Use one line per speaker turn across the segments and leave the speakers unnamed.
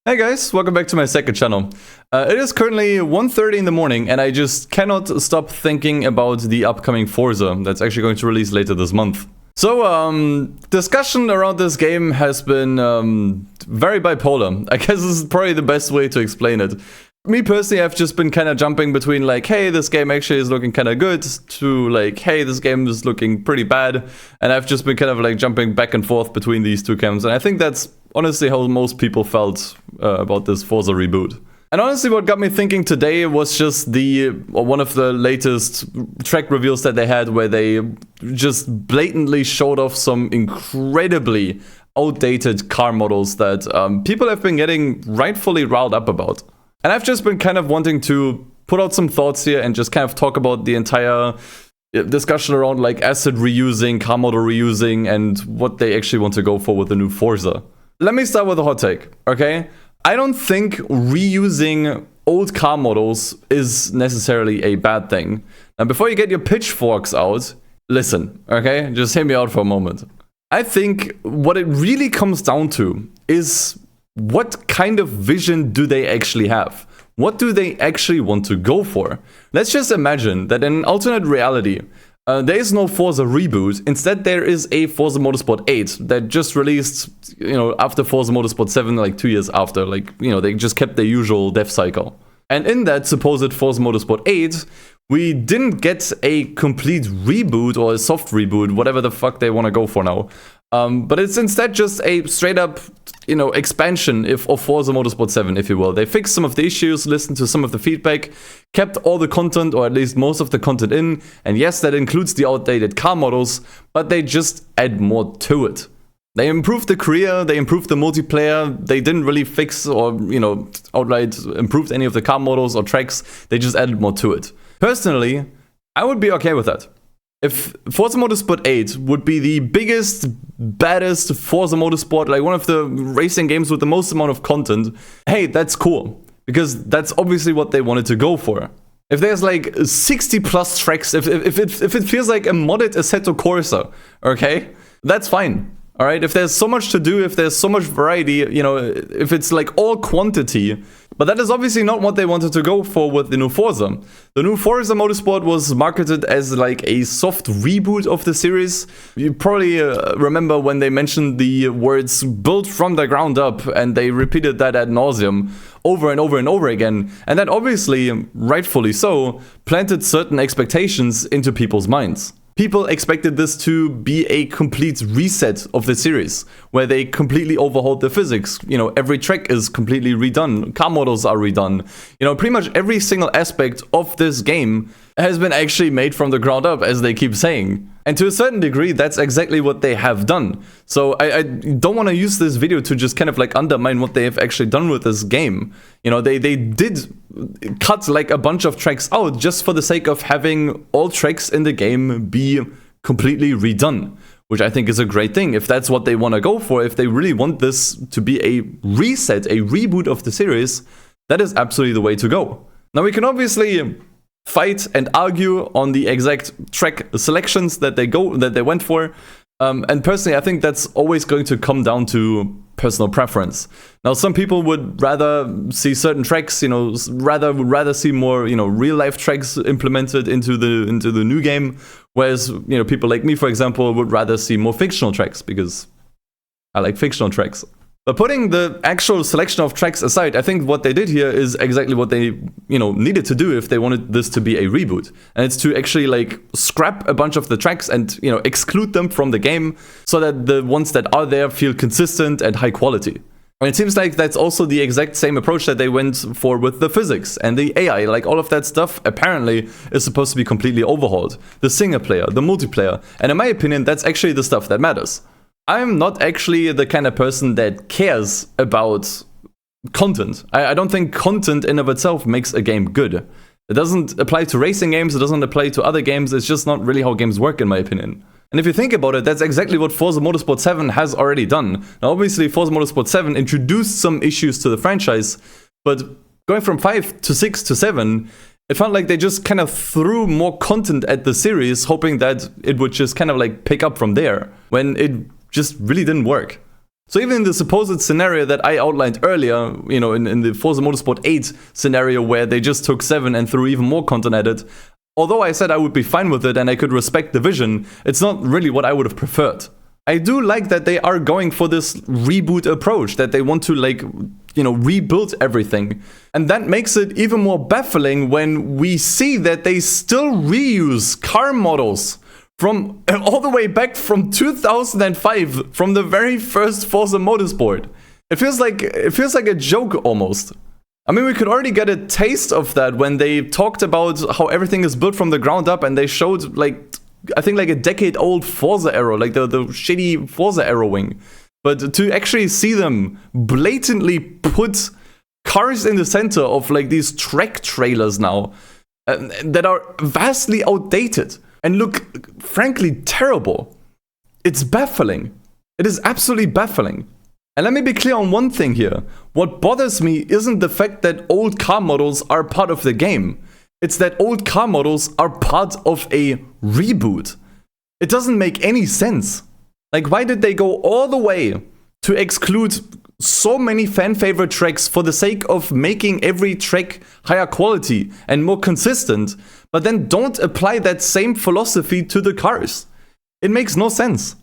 Hey guys, welcome back to my second channel. It is currently 1:30 in the morning and I just cannot stop thinking about the upcoming Forza that's actually going to release later this month. So, discussion around this game has been very bipolar. I guess this is probably the best way to explain it. Me personally, I've just been kind of jumping between like, hey, this game actually is looking kind of good, to like, hey, this game is looking pretty bad. And I've just been kind of like jumping back and forth between these two camps. And I think that's honestly how most people felt about this Forza reboot. And honestly, what got me thinking today was just one of the latest track reveals that they had, where they just blatantly showed off some incredibly outdated car models that people have been getting rightfully riled up about. And I've just been kind of wanting to put out some thoughts here and just kind of talk about the entire discussion around like asset reusing, car model reusing, and what they actually want to go for with the new Forza. Let me start with a hot take, okay? I don't think reusing old car models is necessarily a bad thing. Now, before you get your pitchforks out, listen, okay? Just hear me out for a moment. I think what it really comes down to is what kind of vision do they actually have? What do they actually want to go for? Let's just imagine that in an alternate reality, there is no Forza reboot. Instead, there is a Forza Motorsport 8 that just released, after Forza Motorsport 7, like 2 years after. Like, they just kept their usual dev cycle. And in that supposed Forza Motorsport 8, we didn't get a complete reboot or a soft reboot, whatever the fuck they want to go for now. But it's instead just a straight up, expansion of Forza Motorsport 7, if you will. They fixed some of the issues, listened to some of the feedback, kept all the content, or at least most of the content in. And yes, that includes the outdated car models, but they just add more to it. They improved the career, they improved the multiplayer, they didn't really fix or, outright improved any of the car models or tracks. They just added more to it. Personally, I would be okay with that. If Forza Motorsport 8 would be the biggest, baddest Forza Motorsport, like one of the racing games with the most amount of content, hey, that's cool. Because that's obviously what they wanted to go for. If there's like 60 plus tracks, if it feels like a modded Assetto Corsa, okay, that's fine. All right, if there's so much to do, if there's so much variety, if it's like all quantity. But that is obviously not what they wanted to go for with the new Forza. The new Forza Motorsport was marketed as like a soft reboot of the series. You probably remember when they mentioned the words built from the ground up, and they repeated that ad nauseum over and over and over again. And that obviously, rightfully so, planted certain expectations into people's minds. People expected this to be a complete reset of the series, where they completely overhauled the physics. Every track is completely redone, car models are redone. Pretty much every single aspect of this game has been actually made from the ground up, as they keep saying. And to a certain degree, that's exactly what they have done. So I don't want to use this video to just kind of like undermine what they have actually done with this game. They did cut like a bunch of tracks out just for the sake of having all tracks in the game be completely redone, which I think is a great thing. If that's what they want to go for, if they really want this to be a reset, a reboot of the series, that is absolutely the way to go. Now, we can obviously fight and argue on the exact track selections that they went for. And personally, I think that's always going to come down to personal preference. Now, some people would rather see certain tracks, would rather see more, real life tracks implemented into the new game. Whereas, people like me, for example, would rather see more fictional tracks because I like fictional tracks. But putting the actual selection of tracks aside, I think what they did here is exactly what they, needed to do if they wanted this to be a reboot. And it's to actually like scrap a bunch of the tracks and, exclude them from the game so that the ones that are there feel consistent and high quality. And it seems like that's also the exact same approach that they went for with the physics and the AI. Like all of that stuff apparently is supposed to be completely overhauled. The single player, the multiplayer. And in my opinion, that's actually the stuff that matters. I'm not actually the kind of person that cares about content. I don't think content in of itself makes a game good. It doesn't apply to racing games, it doesn't apply to other games, it's just not really how games work in my opinion. And if you think about it, that's exactly what Forza Motorsport 7 has already done. Now obviously Forza Motorsport 7 introduced some issues to the franchise, but going from 5 to 6 to 7, it felt like they just kind of threw more content at the series, hoping that it would just kind of like pick up from there, when it just really didn't work. So even in the supposed scenario that I outlined earlier, you know, in the Forza Motorsport 8 scenario where they just took 7 and threw even more content at it, although I said I would be fine with it and I could respect the vision, it's not really what I would have preferred. I do like that they are going for this reboot approach, that they want to, like, you know, rebuild everything. And that makes it even more baffling when we see that they still reuse car models from all the way back from 2005, from the very first Forza Motorsport. It feels like a joke almost. I mean, we could already get a taste of that when they talked about how everything is built from the ground up, and they showed, like, I think like a decade-old Forza Arrow, like the shitty Forza Arrow wing. But to actually see them blatantly put cars in the center of like these track trailers now that are vastly outdated and look frankly terrible, it's baffling. It is absolutely baffling. And let me be clear on one thing here. What bothers me isn't the fact that old car models are part of the game. It's that old car models are part of a reboot. It doesn't make any sense. Like, why did they go all the way to exclude so many fan favorite tracks for the sake of making every track higher quality and more consistent, but then don't apply that same philosophy to the cars? It makes no sense.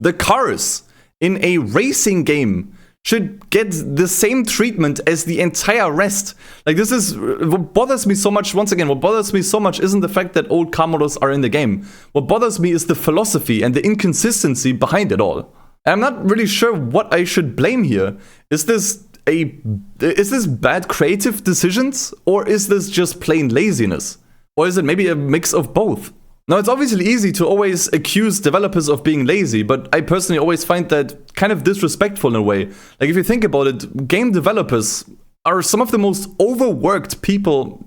The cars in a racing game should get the same treatment as the entire rest. Like, this is what bothers me so much. Once again, what bothers me so much isn't the fact that old car models are in the game. What bothers me is the philosophy and the inconsistency behind it all. And I'm not really sure what I should blame here. Is this bad creative decisions, or is this just plain laziness? Or is it maybe a mix of both? Now, it's obviously easy to always accuse developers of being lazy, but I personally always find that kind of disrespectful in a way. Like, if you think about it, game developers are some of the most overworked people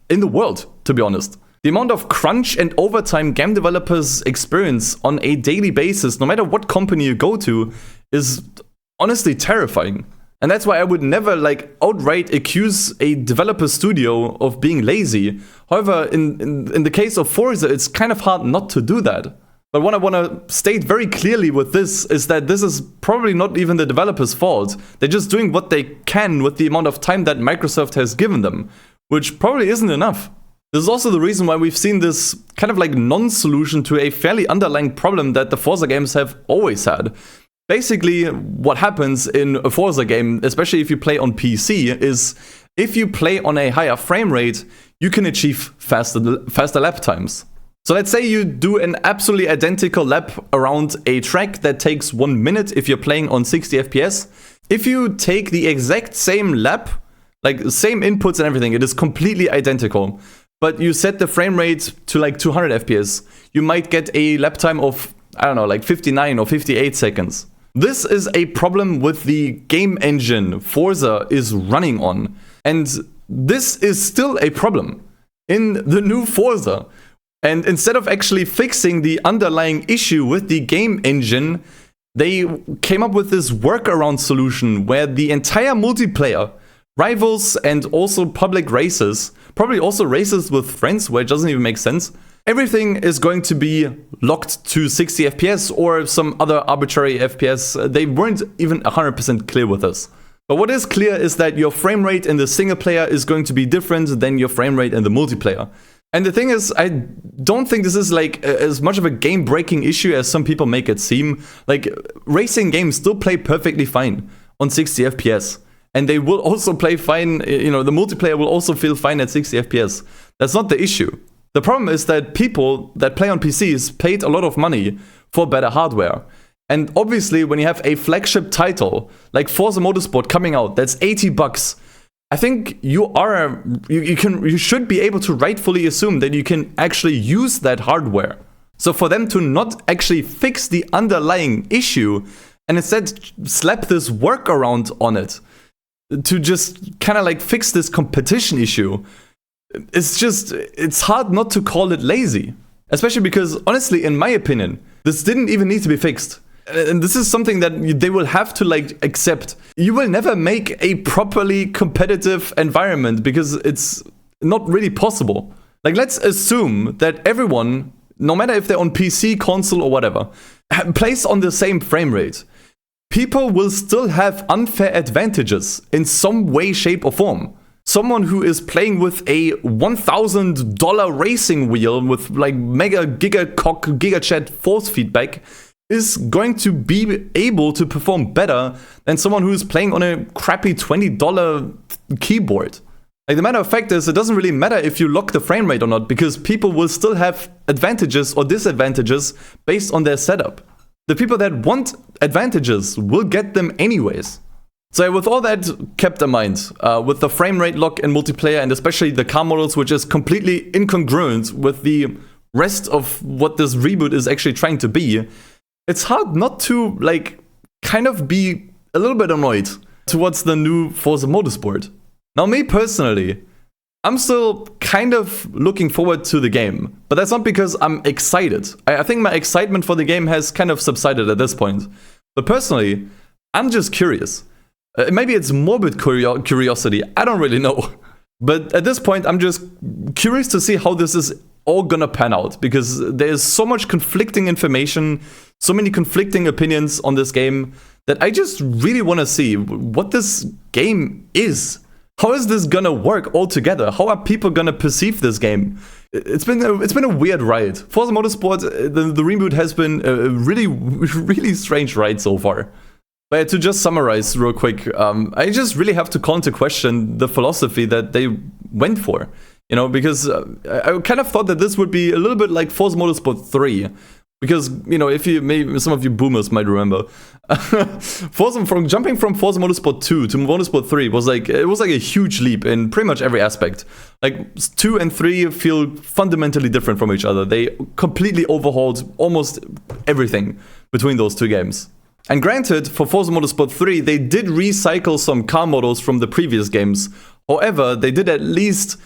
in the world, to be honest. The amount of crunch and overtime game developers experience on a daily basis, no matter what company you go to, is honestly terrifying. And that's why I would never, like, outright accuse a developer studio of being lazy. However, in the case of Forza, it's kind of hard not to do that. But what I want to state very clearly with this is that this is probably not even the developer's fault. They're just doing what they can with the amount of time that Microsoft has given them, which probably isn't enough. This is also the reason why we've seen this kind of like non-solution to a fairly underlying problem that the Forza games have always had. Basically, what happens in a Forza game, especially if you play on PC, is if you play on a higher frame rate, you can achieve faster lap times. So let's say you do an absolutely identical lap around a track that takes 1 minute if you're playing on 60 FPS. If you take the exact same lap, like same inputs and everything, it is completely identical, but you set the frame rate to like 200 FPS, you might get a lap time of, I don't know, like 59 or 58 seconds. This is a problem with the game engine Forza is running on. And this is still a problem in the new Forza. And instead of actually fixing the underlying issue with the game engine, they came up with this workaround solution where the entire multiplayer, rivals and also public races, probably also races with friends where it doesn't even make sense, everything is going to be locked to 60 FPS or some other arbitrary FPS. They weren't even 100% clear with us. But what is clear is that your frame rate in the single player is going to be different than your frame rate in the multiplayer. And the thing is, I don't think this is like as much of a game-breaking issue as some people make it seem. Like, racing games still play perfectly fine on 60 FPS. And they will also play fine, you know, the multiplayer will also feel fine at 60 FPS. That's not the issue. The problem is that people that play on PCs paid a lot of money for better hardware. And obviously, when you have a flagship title like Forza Motorsport coming out, that's $80. I think you should be able to rightfully assume that you can actually use that hardware. So for them to not actually fix the underlying issue and instead slap this workaround on it to just kind of like fix this competition issue, it's hard not to call it lazy. Especially because, honestly, in my opinion, this didn't even need to be fixed. And this is something that they will have to like accept. You will never make a properly competitive environment because it's not really possible. Like, let's assume that everyone, no matter if they're on PC, console, or whatever, plays on the same frame rate. people will still have unfair advantages in some way, shape, or form. Someone who is playing with a $1,000 racing wheel with like mega gigachat force feedback is going to be able to perform better than someone who is playing on a crappy $20 keyboard. Like, the matter of fact is, it doesn't really matter if you lock the frame rate or not, because people will still have advantages or disadvantages based on their setup. The people that want advantages will get them anyways. So with all that kept in mind, with the frame rate lock in multiplayer and especially the car models, which is completely incongruent with the rest of what this reboot is actually trying to be, it's hard not to, like, kind of be a little bit annoyed towards the new Forza Motorsport. Now, me personally, I'm still kind of looking forward to the game, but that's not because I'm excited. I think my excitement for the game has kind of subsided at this point. But personally, I'm just curious. Maybe it's morbid curiosity, I don't really know. But at this point, I'm just curious to see how this is all gonna pan out, because there's so much conflicting information, so many conflicting opinions on this game, that I just really want to see what this game is. How is this gonna work all together? How are people gonna perceive this game? It's been a weird ride. Forza Motorsport, the reboot has been a really strange ride so far. But to just summarize real quick, I just really have to call into question the philosophy that they went for. You know, because I kind of thought that this would be a little bit like Forza Motorsport 3. Because, you know, if you maybe some of you boomers might remember, jumping from Forza Motorsport 2 to Motorsport 3 was like a huge leap in pretty much every aspect. Like 2 and 3 feel fundamentally different from each other. They completely overhauled almost everything between those two games. And granted, for Forza Motorsport 3, they did recycle some car models from the previous games. However, they did at least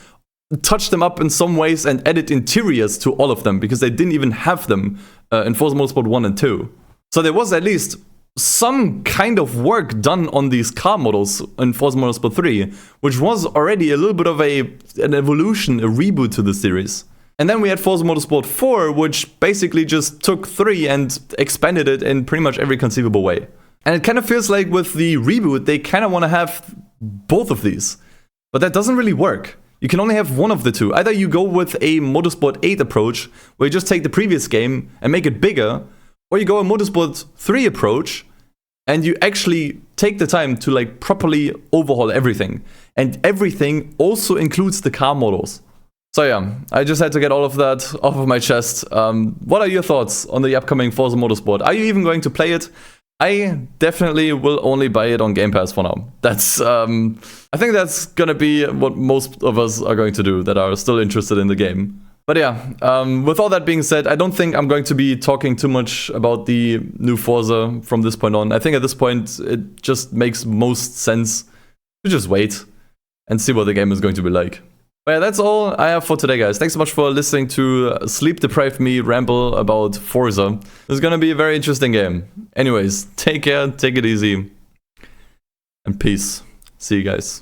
touch them up in some ways and added interiors to all of them, because they didn't even have them in Forza Motorsport 1 and 2. So there was at least some kind of work done on these car models in Forza Motorsport 3, which was already a little bit of an evolution, a reboot to the series. And then we had Forza Motorsport 4, which basically just took 3 and expanded it in pretty much every conceivable way. And it kind of feels like with the reboot, they kind of want to have both of these. But that doesn't really work. You can only have one of the two. Either you go with a Motorsport 8 approach, where you just take the previous game and make it bigger, or you go a Motorsport 3 approach, and you actually take the time to like properly overhaul everything. And everything also includes the car models. So yeah, I just had to get all of that off of my chest. What are your thoughts on the upcoming Forza Motorsport? Are you even going to play it? I definitely will only buy it on Game Pass for now. That's, I think that's gonna be what most of us are going to do that are still interested in the game. But yeah, with all that being said, I don't think I'm going to be talking too much about the new Forza from this point on. I think at this point, it just makes most sense to just wait and see what the game is going to be like. But yeah, that's all I have for today, guys. Thanks so much for listening to sleep-deprived me ramble about Forza. This is gonna be a very interesting game. Anyways, take care, take it easy, and peace. See you guys.